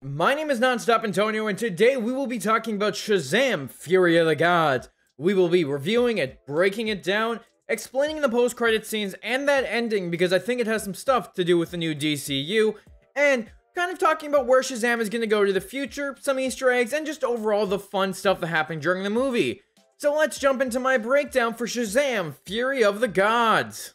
My name is Nonstop Antonio, and today we will be talking about Shazam Fury of the Gods. We will be reviewing it, breaking it down, explaining the post-credit scenes and that ending because I think it has some stuff to do with the new DCU, and kind of talking about where Shazam is going to go to the future, some Easter eggs, and just overall the fun stuff that happened during the movie. So let's jump into my breakdown for Shazam Fury of the Gods.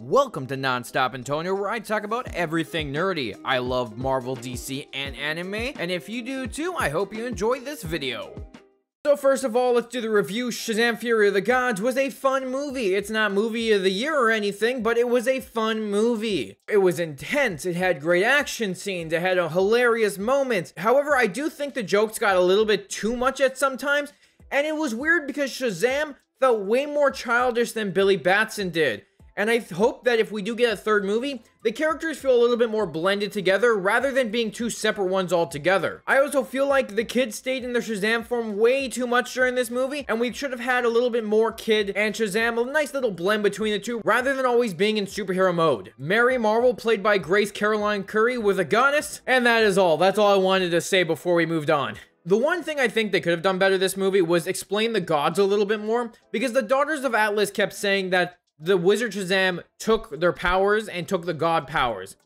Welcome to Nonstop Antonio, where I talk about everything nerdy. I love Marvel, DC, and anime, and if you do too, I hope you enjoy this video. So first of all, let's do the review. Shazam Fury of the Gods was a fun movie. It's not movie of the year or anything, but it was a fun movie. It was intense, it had great action scenes, it had a hilarious moments. However, I do think the jokes got a little bit too much at some times, and it was weird because Shazam felt way more childish than Billy Batson did. And I hope that if we do get a third movie, the characters feel a little bit more blended together rather than being two separate ones altogether. I also feel like the kids stayed in their Shazam form way too much during this movie, and we should have had a little bit more kid and Shazam, a nice little blend between the two, rather than always being in superhero mode. Mary Marvel, played by Grace Caroline Curry, was a goddess, and that is all. That's all I wanted to say before we moved on. The one thing I think they could have done better this movie was explain the gods a little bit more, because the Daughters of Atlas kept saying that the Wizard Shazam took their powers and took the god powers,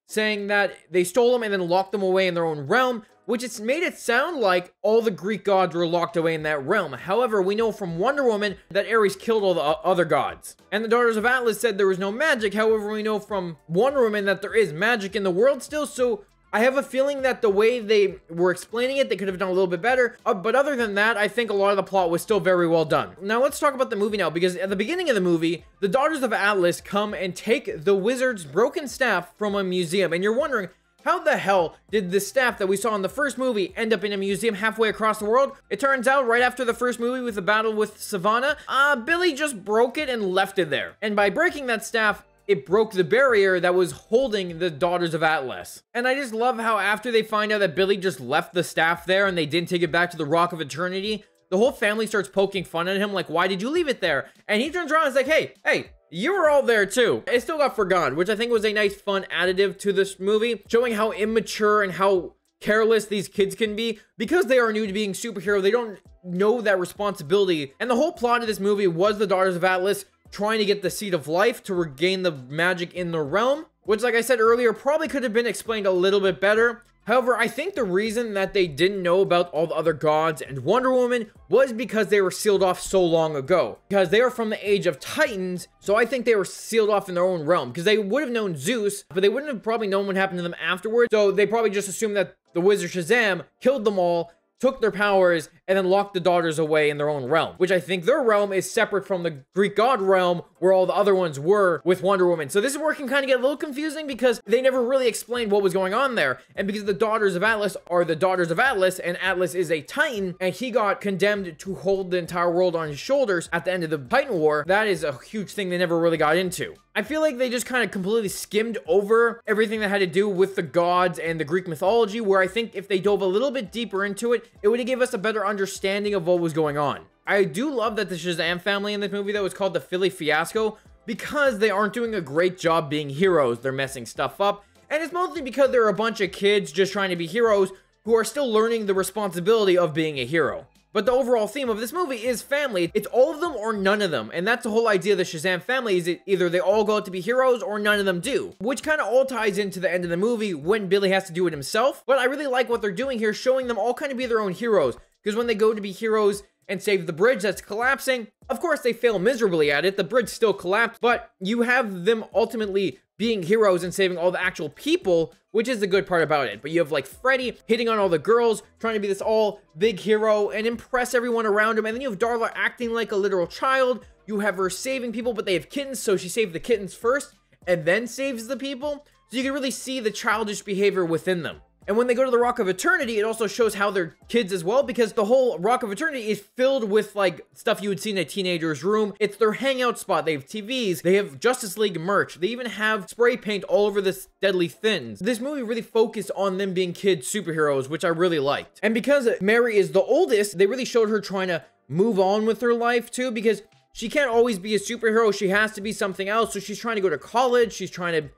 saying that they stole them and then locked them away in their own realm, which it's made it sound like all the Greek gods were locked away in that realm. However, we know from Wonder Woman that Ares killed all the other gods. And the Daughters of Atlas said there was no magic. However, we know from Wonder Woman that there is magic in the world still, so I have a feeling that the way they were explaining it, they could have done a little bit better. But other than that, I think a lot of the plot was still very well done. Now let's talk about the movie now, because at the beginning of the movie, the Daughters of Atlas come and take the wizard's broken staff from a museum. And you're wondering, how the hell did the staff that we saw in the first movie end up in a museum halfway across the world? It turns out right after the first movie with the battle with Savannah, Billy just broke it and left it there. And by breaking that staff, it broke the barrier that was holding the Daughters of Atlas. And I just love how after they find out that Billy just left the staff there and they didn't take it back to the Rock of Eternity, the whole family starts poking fun at him like, why did you leave it there? And he turns around and is like, hey, you were all there too. It still got forgotten, which I think was a nice fun additive to this movie, showing how immature and how careless these kids can be. Because they are new to being superhero, they don't know that responsibility. And the whole plot of this movie was the Daughters of Atlas trying to get the Seed of Life to regain the magic in the realm, which, like I said earlier, probably could have been explained a little bit better. However, I think the reason that they didn't know about all the other gods and Wonder Woman was because they were sealed off so long ago. Because they are from the age of Titans, so I think they were sealed off in their own realm. Because they would have known Zeus, but they wouldn't have probably known what happened to them afterwards. So they probably just assumed that the Wizard Shazam killed them all, took their powers, and then locked the daughters away in their own realm, which I think their realm is separate from the Greek god realm where all the other ones were with Wonder Woman. So this is where it can kind of get a little confusing because they never really explained what was going on there. And because the Daughters of Atlas are the Daughters of Atlas, and Atlas is a Titan, and he got condemned to hold the entire world on his shoulders at the end of the Titan War, that is a huge thing they never really got into. I feel like they just kind of completely skimmed over everything that had to do with the gods and the Greek mythology, where I think if they dove a little bit deeper into it, it would have given us a better understanding of what was going on. I do love that the Shazam family in this movie, though, is called the Philly Fiasco, because they aren't doing a great job being heroes. They're messing stuff up, and it's mostly because they're a bunch of kids just trying to be heroes who are still learning the responsibility of being a hero. But the overall theme of this movie is family. It's all of them or none of them. And that's the whole idea of the Shazam family, is either they all go out to be heroes or none of them do. Which kind of all ties into the end of the movie when Billy has to do it himself. But I really like what they're doing here, showing them all kind of be their own heroes. Because when they go to be heroes and save the bridge that's collapsing, of course they fail miserably at it. The bridge still collapsed, but you have them ultimately being heroes and saving all the actual people, which is the good part about it. But you have like Freddy hitting on all the girls, trying to be this all big hero and impress everyone around him. And then you have Darla acting like a literal child. You have her saving people, but they have kittens, so she saved the kittens first and then saves the people. So you can really see the childish behavior within them. And when they go to the Rock of Eternity, it also shows how they're kids as well, because the whole Rock of Eternity is filled with like stuff you would see in a teenager's room. It's their hangout spot. They have TVs, they have Justice League merch, they even have spray paint all over this Deadly Thins. This movie really focused on them being kid superheroes, which I really liked. And because Mary is the oldest, they really showed her trying to move on with her life too, because she can't always be a superhero. She has to be something else. So she's trying to go to college. She's trying to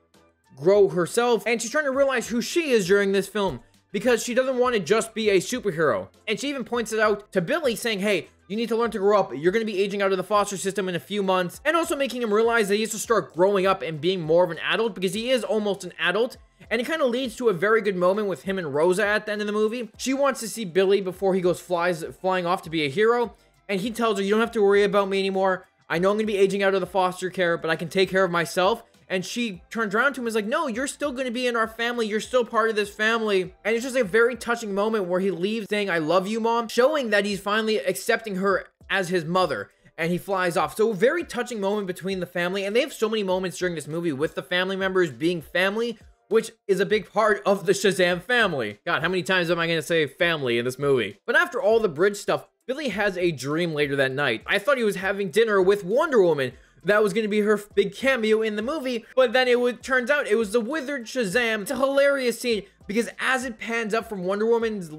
grow herself, and she's trying to realize who she is during this film. because she doesn't want to just be a superhero. And she even points it out to Billy, saying, hey, you need to learn to grow up. You're going to be aging out of the foster system in a few months. And also making him realize that he has to start growing up and being more of an adult, because he is almost an adult. And it kind of leads to a very good moment with him and Rosa at the end of the movie. She wants to see Billy before he goes flying off to be a hero. And he tells her, you don't have to worry about me anymore. I know I'm going to be aging out of the foster care, but I can take care of myself. And she turns around to him and is like, no, you're still going to be in our family. You're still part of this family. And it's just a very touching moment where he leaves saying, I love you, Mom, showing that he's finally accepting her as his mother. And he flies off. So a very touching moment between the family. And they have so many moments during this movie with the family members being family, which is a big part of the Shazam family. God, how many times am I going to say family in this movie? But after all the bridge stuff, Billy has a dream later that night. I thought he was having dinner with Wonder Woman. That was going to be her big cameo in the movie, but then turns out it was the withered Shazam. It's a hilarious scene because as it pans up from Wonder Woman's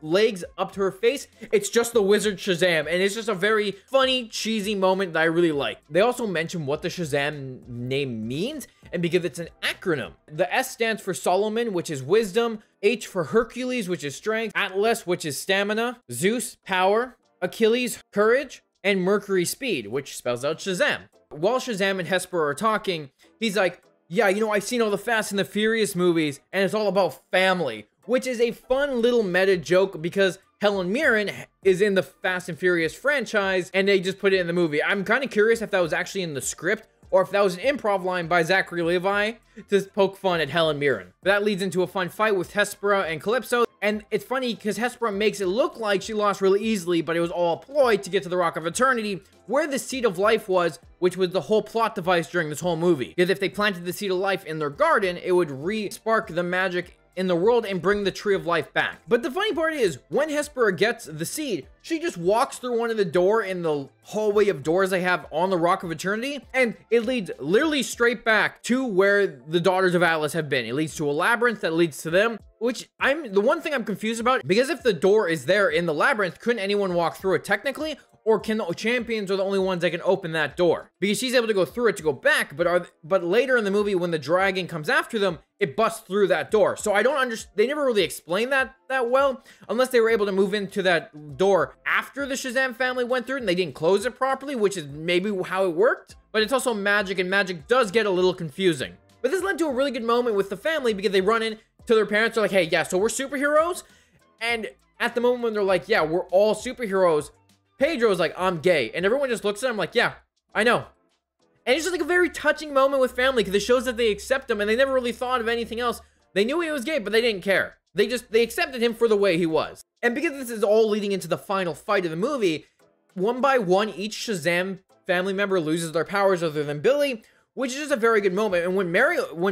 legs up to her face, it's just the wizard Shazam, and it's just a very funny, cheesy moment that I really like. They also mention what the Shazam name means, and because it's an acronym. The S stands for Solomon, which is wisdom, H for Hercules, which is strength, Atlas, which is stamina, Zeus, power, Achilles, courage, and Mercury, speed, which spells out Shazam. While Shazam and Hesper are talking, he's like, yeah, you know, I've seen all the Fast and the Furious movies, and it's all about family, which is a fun little meta joke because Helen Mirren is in the Fast and Furious franchise, and they just put it in the movie. I'm kind of curious if that was actually in the script, or if that was an improv line by Zachary Levi to poke fun at Helen Mirren. But that leads into a fun fight with Hespera and Calypso. And it's funny because Hespera makes it look like she lost really easily, but it was all a ploy to get to the Rock of Eternity, where the Seed of Life was, which was the whole plot device during this whole movie. Because if they planted the Seed of Life in their garden, it would re-spark the magic in the world and bring the Tree of Life back. But the funny part is, when Hespera gets the seed, she just walks through one of the door in the hallway of doors they have on the Rock of Eternity, and it leads literally straight back to where the Daughters of Atlas have been. It leads to a labyrinth that leads to them, which the one thing I'm confused about, because if the door is there in the labyrinth, couldn't anyone walk through it technically? Or can the champions are the only ones that can open that door? Because she's able to go through it to go back, but later in the movie when the dragon comes after them, it busts through that door. So I don't understand. They never really explained that well, unless they were able to move into that door after the Shazam family went through it and they didn't close it properly, which is maybe how it worked. But it's also magic, and magic does get a little confusing. But this led to a really good moment with the family because they run in to their parents. They're like, hey, yeah, so we're superheroes. And at the moment when they're like, yeah, we're all superheroes, Pedro's like, I'm gay. And everyone just looks at him like, yeah, I know. And it's just like a very touching moment with family because it shows that they accept him and they never really thought of anything else. They knew he was gay, but they didn't care. They accepted him for the way he was. And because this is all leading into the final fight of the movie, one by one, each Shazam family member loses their powers other than Billy, which is just a very good moment. And when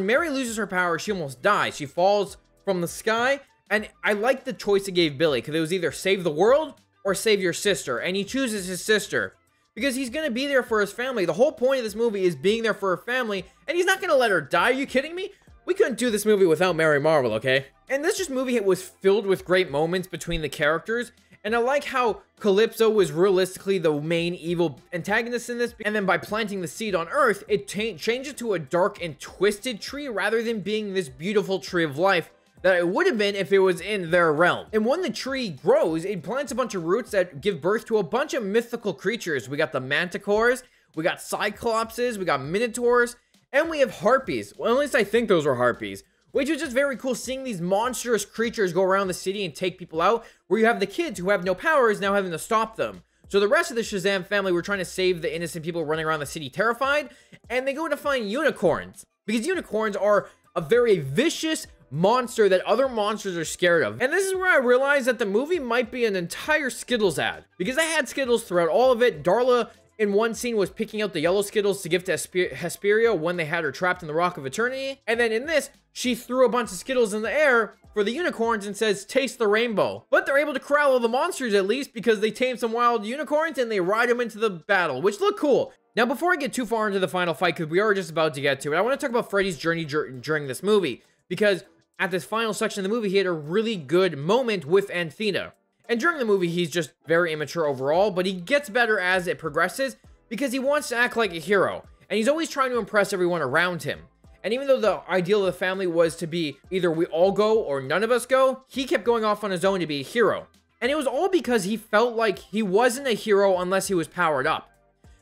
Mary loses her power, she almost dies. She falls from the sky. And I like the choice it gave Billy because it was either save the world or save your sister, and he chooses his sister because he's gonna be there for his family. The whole point of this movie is being there for her family, and he's not gonna let her die. Are you kidding me? We couldn't do this movie without Mary Marvel, okay? And this movie was filled with great moments between the characters, and I like how Calypso was realistically the main evil antagonist in this, and then by planting the seed on Earth, it changes to a dark and twisted tree rather than being this beautiful tree of life that it would have been if it was in their realm. And when the tree grows, it plants a bunch of roots that give birth to a bunch of mythical creatures. We got the manticores, we got cyclopses, we got minotaurs, and we have harpies. Well, at least I think those were harpies, which was just very cool seeing these monstrous creatures go around the city and take people out, where you have the kids who have no powers now having to stop them. So the rest of the Shazam family were trying to save the innocent people running around the city terrified, and they go to find unicorns, because unicorns are a very vicious monster that other monsters are scared of. And this is where I realized that the movie might be an entire Skittles ad, because I had Skittles throughout all of it. Darla in one scene was picking out the yellow Skittles to give to Hesperia when they had her trapped in the Rock of Eternity, and then in this she threw a bunch of Skittles in the air for the unicorns and says taste the rainbow. But they're able to corral all the monsters at least because they tame some wild unicorns and they ride them into the battle, which look cool. Now before I get too far into the final fight, because we are just about to get to it, I want to talk about Freddy's journey during this movie, because at this final section of the movie, he had a really good moment with Anthena. And during the movie, he's just very immature overall, but he gets better as it progresses because he wants to act like a hero. And he's always trying to impress everyone around him. And even though the ideal of the family was to be either we all go or none of us go, he kept going off on his own to be a hero. And it was all because he felt like he wasn't a hero unless he was powered up.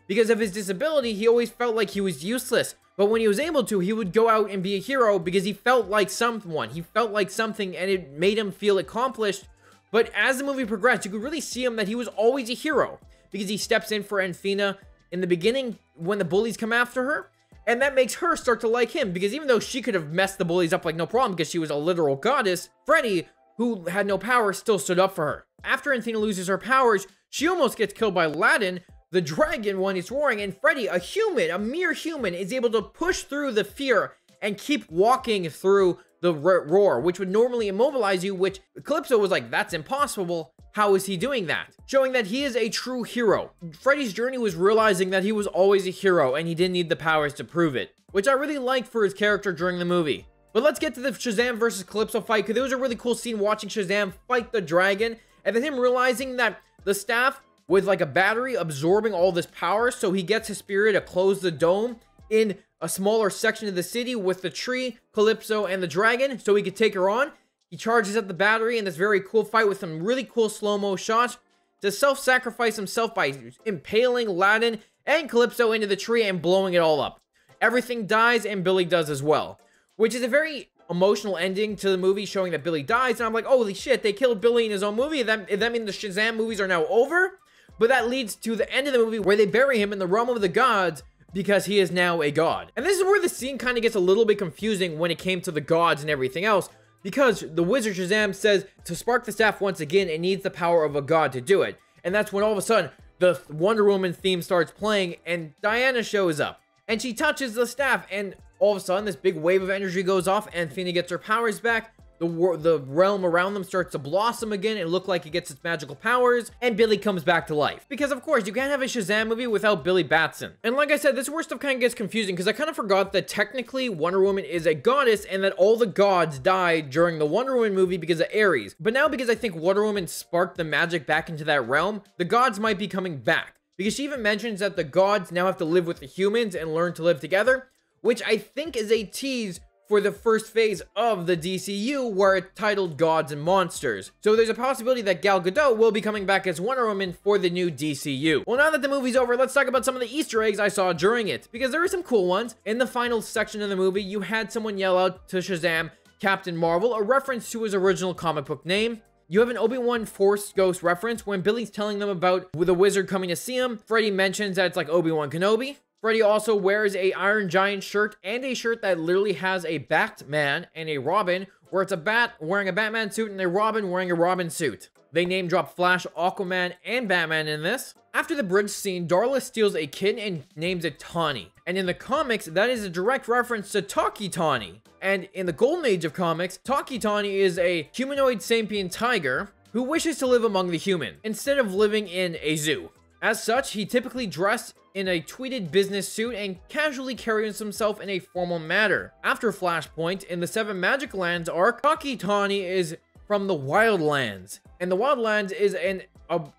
Because of his disability, he always felt like he was useless. But when he was able to, he would go out and be a hero because he felt like someone. He felt like something, and it made him feel accomplished. But as the movie progressed, you could really see him that he was always a hero. Because he steps in for Athena in the beginning when the bullies come after her. And that makes her start to like him. Because even though she could have messed the bullies up like no problem because she was a literal goddess, Freddy, who had no power, still stood up for her. After Athena loses her powers, she almost gets killed by Aladdin, the dragon, when he's roaring, and Freddy, a human, a mere human, is able to push through the fear and keep walking through the roar, which would normally immobilize you, which Calypso was like, that's impossible. How is he doing that? Showing that he is a true hero. Freddy's journey was realizing that he was always a hero and he didn't need the powers to prove it, which I really liked for his character during the movie. But let's get to the Shazam versus Calypso fight, because it was a really cool scene watching Shazam fight the dragon, and then him realizing that the staff with like a battery absorbing all this power, so he gets his spirit to close the dome in a smaller section of the city with the tree, Calypso, and the dragon, so he could take her on. He charges at the battery in this very cool fight with some really cool slow-mo shots to self-sacrifice himself by impaling Aladdin and Calypso into the tree and blowing it all up. Everything dies, and Billy does as well, which is a very emotional ending to the movie, showing that Billy dies, and I'm like, holy shit, they killed Billy in his own movie. That means the Shazam movies are now over? But that leads to the end of the movie where they bury him in the realm of the gods because he is now a god. And this is where the scene kind of gets a little bit confusing when it came to the gods and everything else, because the wizard Shazam says to spark the staff once again, it needs the power of a god to do it. And that's when all of a sudden the Wonder Woman theme starts playing and Diana shows up. And she touches the staff, and all of a sudden this big wave of energy goes off and Athena gets her powers back. The realm around them starts to blossom again and look like it gets its magical powers, and Billy comes back to life. Because of course, you can't have a Shazam movie without Billy Batson. And like I said, this is where stuff kind of gets confusing, because I kind of forgot that technically Wonder Woman is a goddess and that all the gods died during the Wonder Woman movie because of Ares. But now, because I think Wonder Woman sparked the magic back into that realm, the gods might be coming back. Because she even mentions that the gods now have to live with the humans and learn to live together, which I think is a tease for the first phase of the DCU, where it's titled Gods and Monsters. So there's a possibility that Gal Gadot will be coming back as Wonder Woman for the new DCU. Well, now that the movie's over, let's talk about some of the Easter eggs I saw during it, because there are some cool ones. In the final section of the movie, you had someone yell out to Shazam, Captain Marvel, a reference to his original comic book name. You have an Obi-Wan Force Ghost reference when Billy's telling them about the wizard coming to see him. Freddy mentions that it's like Obi-Wan Kenobi. Freddy also wears a Iron Giant shirt and a shirt that literally has a Batman and a Robin, where it's a bat wearing a Batman suit and a Robin wearing a Robin suit. They name drop Flash, Aquaman, and Batman in this. After the bridge scene, Darla steals a kitten and names it Tawny. And in the comics, that is a direct reference to Taki Tawny. And in the Golden Age of comics, Taki Tawny is a humanoid sapient tiger who wishes to live among the human instead of living in a zoo. As such, he typically dressed in a tweeted business suit and casually carries himself in a formal manner. After Flashpoint, in the Seven Magic Lands arc, Taki Tawny is from the Wildlands. And the Wildlands is a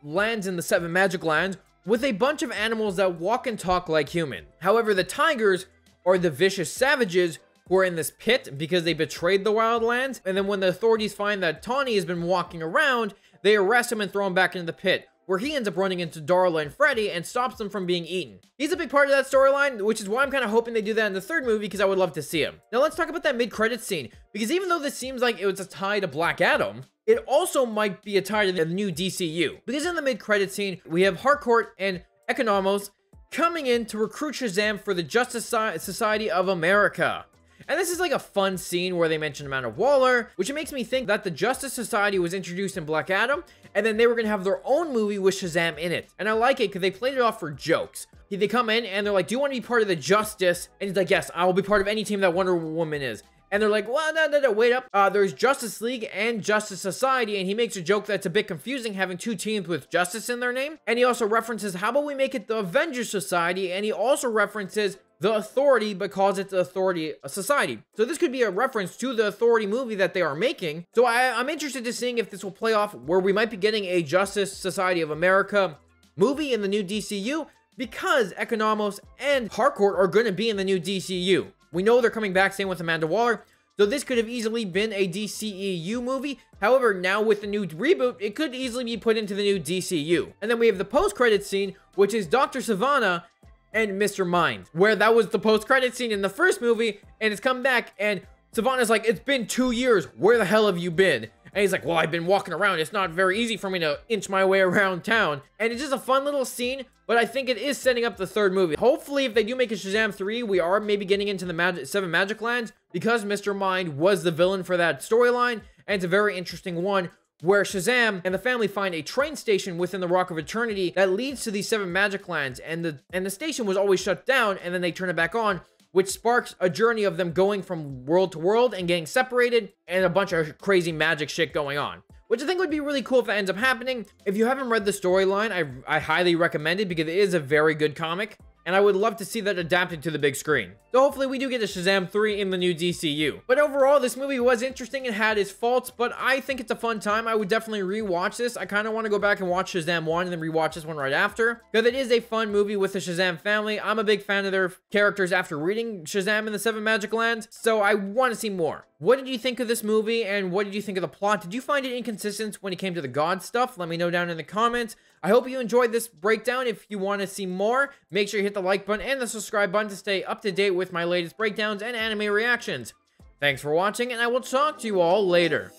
lands in the Seven Magic Lands with a bunch of animals that walk and talk like human. However, the tigers are the vicious savages who are in this pit because they betrayed the Wildlands. And then when the authorities find that Tawny has been walking around, they arrest him and throw him back into the pit, where he ends up running into Darla and Freddy and stops them from being eaten. He's a big part of that storyline, which is why I'm kind of hoping they do that in the third movie, because I would love to see him. Now let's talk about that mid-credits scene, because even though this seems like it was a tie to Black Adam, it also might be a tie to the new DCU. Because in the mid-credits scene, we have Harcourt and Economos coming in to recruit Shazam for the Justice Society of America. And this is like a fun scene where they mention Amanda Waller, which makes me think that the Justice Society was introduced in Black Adam, and then they were going to have their own movie with Shazam in it. And I like it because they played it off for jokes. They come in and they're like, do you want to be part of the Justice? And he's like, yes, I will be part of any team that Wonder Woman is. And they're like, well, no, wait up. There's Justice League and Justice Society. And he makes a joke that's a bit confusing, having two teams with Justice in their name. And he also references, how about we make it the Avengers Society? And he also references the Authority, but calls it the Authority Society. So this could be a reference to the Authority movie that they are making. So I'm interested to seeing if this will play off where we might be getting a Justice Society of America movie in the new DCU, because Economos and Harcourt are going to be in the new DCU. We know they're coming back, same with Amanda Waller. So this could have easily been a DCEU movie. However, now with the new reboot, it could easily be put into the new DCU. And then we have the post-credit scene, which is Dr. Sivana and Mr. Mind, where that was the post-credit scene in the first movie, and it's come back, and Sivana's like, it's been 2 years, where the hell have you been? And he's like, well, I've been walking around. It's not very easy for me to inch my way around town. And it's just a fun little scene, but I think it is setting up the third movie. Hopefully, if they do make a Shazam 3, we are maybe getting into the Seven Magic Lands, because Mr. Mind was the villain for that storyline, and it's a very interesting one, where Shazam and the family find a train station within the Rock of Eternity that leads to these Seven Magic Lands, and the station was always shut down, and then they turn it back on, which sparks a journey of them going from world to world and getting separated, and a bunch of crazy magic shit going on, which I think would be really cool if that ends up happening. If you haven't read the storyline, I highly recommend it, because it is a very good comic, and I would love to see that adapted to the big screen. So hopefully we do get a Shazam 3 in the new DCU. But overall, this movie was interesting. It had its faults, but I think it's a fun time. I would definitely rewatch this. I kind of want to go back and watch Shazam 1 and then rewatch this one right after, because it is a fun movie with the Shazam family. I'm a big fan of their characters after reading Shazam and the Seven Magic Lands, so I want to see more. What did you think of this movie, and what did you think of the plot? Did you find it inconsistent when it came to the God stuff? Let me know down in the comments. I hope you enjoyed this breakdown. If you want to see more, make sure you hit the like button and the subscribe button to stay up to date with my latest breakdowns and anime reactions. Thanks for watching, and I will talk to you all later.